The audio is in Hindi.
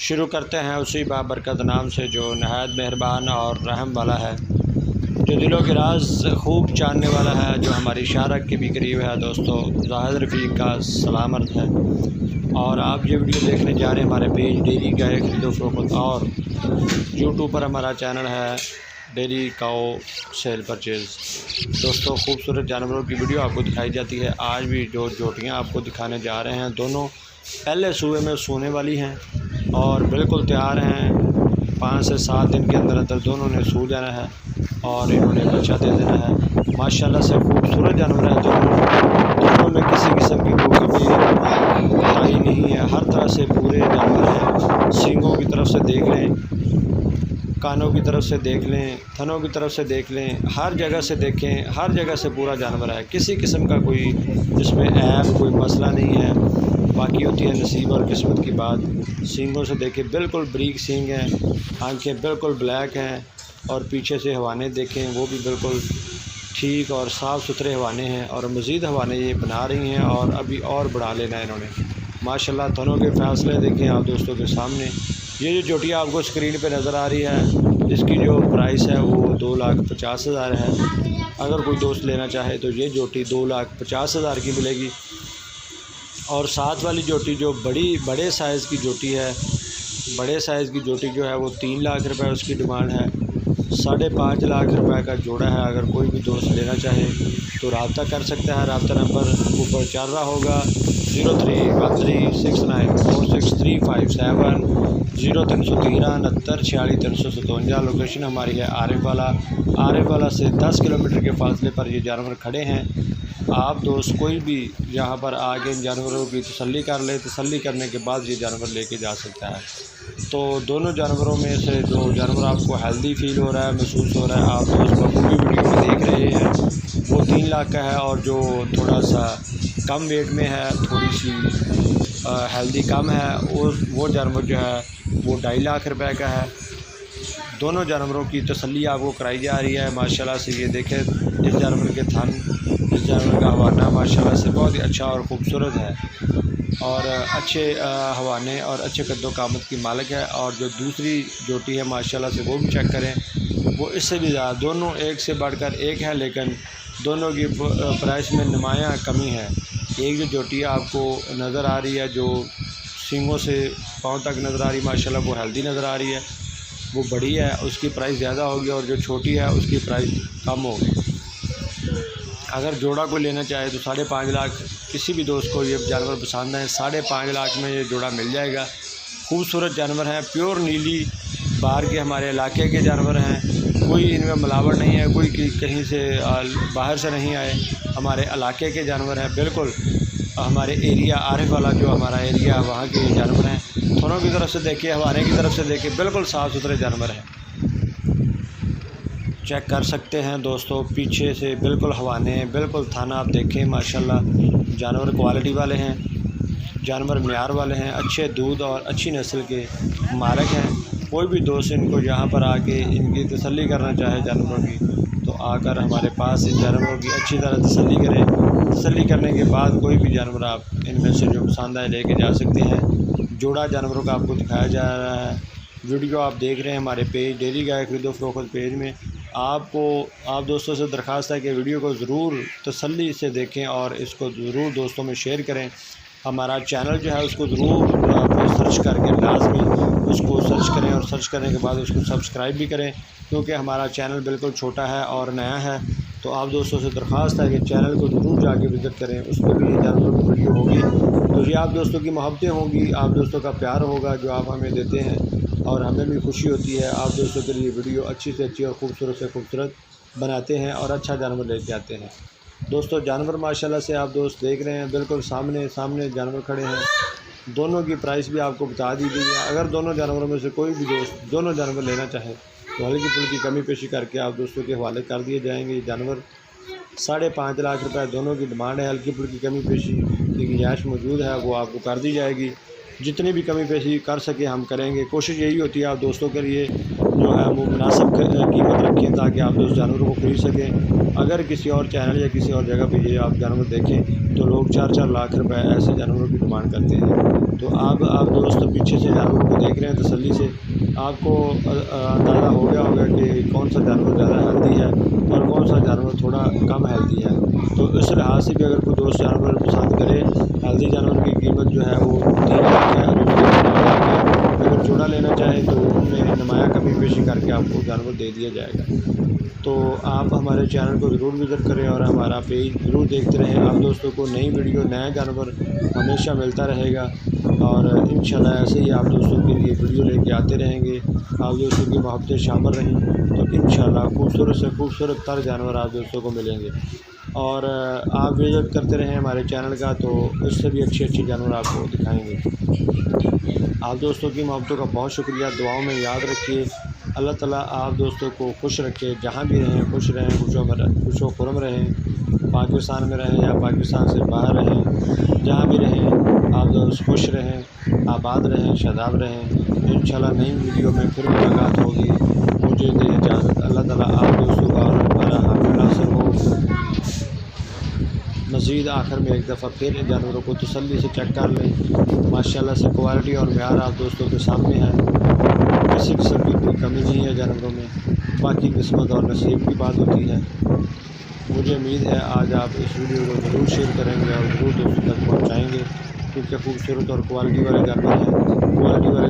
शुरू करते हैं उसी बाबरकत नाम से जो नहायत मेहरबान और रहम वाला है, जो दिलों के राज खूब जानने वाला है, जो हमारी शारक के भी करीब है। दोस्तों, जाहिद रफ़ीक का सलाम अर्ज़ है और आप ये वीडियो देखने जा रहे हैं हमारे पेज डेली गाय खरीदो फरोख्त और यूट्यूब पर हमारा चैनल है डेली काओ सेल परचेज़। दोस्तों, खूबसूरत जानवरों की वीडियो आपको दिखाई जाती है। आज भी जो जोटियाँ आपको दिखाने जा रहे हैं दोनों पहले सूबे में सोने वाली हैं और बिल्कुल तैयार हैं। 5 से 7 दिन के अंदर अंदर दोनों ने सो जाना है और इन्होंने बच्चा दे देना है। माशाल्लाह से खूबसूरत जानवर है। दोनों में किसी किस्म की कोई कमी नहीं है, हर तरह से पूरे जानवर हैं। सींगों की तरफ से देख लें, कानों की तरफ से देख लें, थनों की तरफ से देख लें, हर जगह से देखें, हर जगह से पूरा जानवर है। किसी किस्म का कोई जिसमें ऐब कोई मसला नहीं है। बाकी होती है नसीब और किस्मत की बात। सींगों से देखें, बिल्कुल बारीक सींग हैं, आंखें बिल्कुल ब्लैक हैं और पीछे से हवाने देखें वो भी बिल्कुल ठीक और साफ़ सुथरे हवाने हैं और मज़ीद हवाने ये बना रही हैं और अभी और बढ़ा लेना है इन्होंने। माशाल्लाह थनों के फ़ैसले देखें आप दोस्तों के सामने। ये जो जोटियाँ आपको स्क्रीन पे नज़र आ रही है, इसकी जो प्राइस है वो 2,50,000 है। अगर कोई दोस्त लेना चाहे तो ये जोटी 2,50,000 की मिलेगी। और साथ वाली जोटी जो बड़े साइज़ की जोटी है, बड़े साइज़ की जोटी जो है वो 3 लाख रुपए उसकी डिमांड है। 5.5 लाख रुपए का जोड़ा है। अगर कोई भी दोस्त लेना चाहे तो रब्ता कर सकता है। रब्ता नंबर ऊपर चल रहा होगा 0313694635 0313 लोकेशन हमारी है आरिफ वाला से 10 किलोमीटर के फासले पर ये जानवर खड़े हैं। आप दोस्त कोई भी यहाँ पर आके इन जानवरों की तसल्ली कर ले, तसल्ली करने के बाद ये जानवर लेके जा सकता है। तो दोनों जानवरों में से जो जानवर आपको हेल्दी फील हो रहा है, महसूस हो रहा है, आप दोस्त बखूबी वीडियो में देख रहे हैं, वो 3 लाख का है। और जो थोड़ा सा कम वेट में है, थोड़ी सी हेल्दी कम है, वो जानवर जो है वो 2.5 लाख रुपए का है। दोनों जानवरों की तसल्ली आपको कराई जा रही है। माशाल्लाह से ये देखें, इस जानवर के थन, इस जानवर का हवाना माशाल्लाह से बहुत ही अच्छा और ख़ूबसूरत है और अच्छे हवाने और अच्छे कद्दो कामत की मालिक है। और जो दूसरी जोटी है माशाल्लाह से वो भी चेक करें, वो इससे भी ज़्यादा, दोनों एक से बढ़कर एक है, लेकिन दोनों की प्राइस में नुमायाँ कमी है। एक जो जोटी आपको नज़र आ रही है जो सींगों से पाँव तक नज़र आ रही है, माशाल्लाह वो हेल्दी नज़र आ रही है, वो बड़ी है, उसकी प्राइस ज़्यादा होगी। और जो छोटी है उसकी प्राइस कम होगी। अगर जोड़ा कोई लेना चाहे तो 5.5 लाख, किसी भी दोस्त को ये जानवर पसंद है 5.5 लाख में ये जोड़ा मिल जाएगा। खूबसूरत जानवर हैं, प्योर नीली बाहर के हमारे इलाके के जानवर हैं, कोई इनमें मिलावट नहीं है, कोई कहीं से बाहर से नहीं आए, हमारे इलाके के जानवर हैं, बिल्कुल हमारे एरिया आरिफ वाला जो हमारा एरिया वहाँ के जानवर हैं। थनों की तरफ से देखिए, हवाने की तरफ से देखिए, बिल्कुल साफ़ सुथरे जानवर हैं, चेक कर सकते हैं दोस्तों। पीछे से बिल्कुल हवाने हैं, बिल्कुल थाना आप देखें, माशाल्लाह जानवर क्वालिटी वाले हैं, जानवर म्यार वाले हैं, अच्छे दूध और अच्छी नस्ल के मालिक हैं। कोई भी दोस्त इनको यहाँ पर आके इनकी तसल्ली करना चाहे जानवरों की तो आकर हमारे पास इन जानवरों की अच्छी तरह तसल्ली करें। तसल्ली करने के बाद कोई भी जानवर आप इनमें से जो पसंद आए लेके जा सकते हैं। जोड़ा जानवरों का आपको दिखाया जा रहा है। वीडियो आप देख रहे हैं हमारे पेज डेली गाय खरीदो फरोख्त पेज में। आप दोस्तों से दरख्वास्त है कि वीडियो को ज़रूर तसल्ली से देखें और इसको ज़रूर दोस्तों में शेयर करें। हमारा चैनल जो है उसको ज़रूर सर्च करके लाजमी उसको सर्च करें और सर्च करने के बाद उसको सब्सक्राइब भी करें, क्योंकि हमारा चैनल बिल्कुल छोटा है और नया है। तो आप दोस्तों से दरख्वास्त है कि चैनल को ज़रूर जाके विज़िट करें, उस पर भी ये जानवरों की वीडियो होगी। तो ये आप दोस्तों की मोहब्बतें होंगी, आप दोस्तों का प्यार होगा जो आप हमें देते हैं और हमें भी खुशी होती है। आप दोस्तों के लिए वीडियो अच्छी से अच्छी और ख़ूबसूरत से खूबसूरत बनाते हैं और अच्छा जानवर लेके आते हैं। दोस्तों, जानवर माशाल्लाह से आप दोस्त देख रहे हैं, बिल्कुल सामने जानवर खड़े हैं। दोनों की प्राइस भी आपको बता दी गई है। अगर दोनों जानवरों में से कोई भी दोस्त दोनों जानवर लेना चाहे तो हल्की फुल्की कमी पेशी करके आप दोस्तों के हवाले कर दिए जाएंगे। ये जानवर 5.5 लाख रुपए दोनों की डिमांड है। हल्की फुल्की कमी पेशी की गुंजाइश मौजूद है, वो आपको कर दी जाएगी। जितनी भी कमी पेशी कर सके हम करेंगे। कोशिश यही होती है आप दोस्तों के लिए जो है वो मुनासिब कीमत रखें ताकि आप उस जानवरों को खरीद सकें। अगर किसी और चैनल या किसी और जगह पे ये आप जानवर देखें तो लोग 4-4 लाख रुपए ऐसे जानवरों की डिमांड करते हैं। तो आप दोस्त पीछे से जानवरों को देख रहे हैं तसल्ली से, आपको अंदाज़ा हो गया होगा कि कौन सा जानवर ज़्यादा हेल्दी है और कौन सा जानवर थोड़ा कम हेल्दी है। तो इस लिहाज से भी अगर कोई दोस्त जानवर पसंद करे, हेल्दी जानवर की कीमत जो है वो 3 लाख है, और उसके 9 लाख है। अगर जोड़ा लेना चाहे तो उनमें नुमाया कमी पेशी करके आपको जानवर दे दिया जाएगा। तो आप हमारे चैनल को ज़रूर विज़िट करें और हमारा पेज ज़रूर देखते रहें। आप दोस्तों को नई वीडियो, नया जानवर हमेशा मिलता रहेगा और इंशाल्लाह ऐसे ही आप दोस्तों के लिए वीडियो लेके आते रहेंगे। आप दोस्तों की मोहब्बतें शामिल रहें तो इंशाल्लाह खूबसूरत से खूबसूरत तर जानवर आप दोस्तों को मिलेंगे। और आप विज़िट करते रहें हमारे चैनल का, तो इससे भी अच्छे जानवर आपको दिखाएँगे। आप दोस्तों की मोहब्बतों का बहुत शुक्रिया। दुआओं में याद रखिए। अल्लाह ताला आप दोस्तों को खुश रखे, जहाँ भी रहें खुश रहें, खुशो खुरम रहें। पाकिस्तान में रहें या पाकिस्तान से बाहर रहें, जहाँ भी रहें आप दोस्त खुश रहें, आबाद रहें, शादाब रहें। इंशाल्लाह नई वीडियो में फिर मुलाकात होगी। मुझे दे इजाज़त। अल्लाह ताला आप दोस्तों का और हमारा हामिल नासिर हो। मज़ीद आखिर में एक दफ़ा फिर इन जानवरों को तसल्ली से चेक कर लें। माशाल्लाह से क्वालिटी और म्यार आप दोस्तों के सामने है। किसी किस्म की कोई कमी नहीं है जानवरों में। बाकी किस्मत और नसीब की बात होती है। मुझे उम्मीद है आज आप इस वीडियो को ज़रूर शेयर करेंगे और ज़रूर दोस्तों तक पहुँचाएँगे, क्योंकि खूबसूरत और क्वालिटी वाले जानवर हैं। क्वालिटी वाले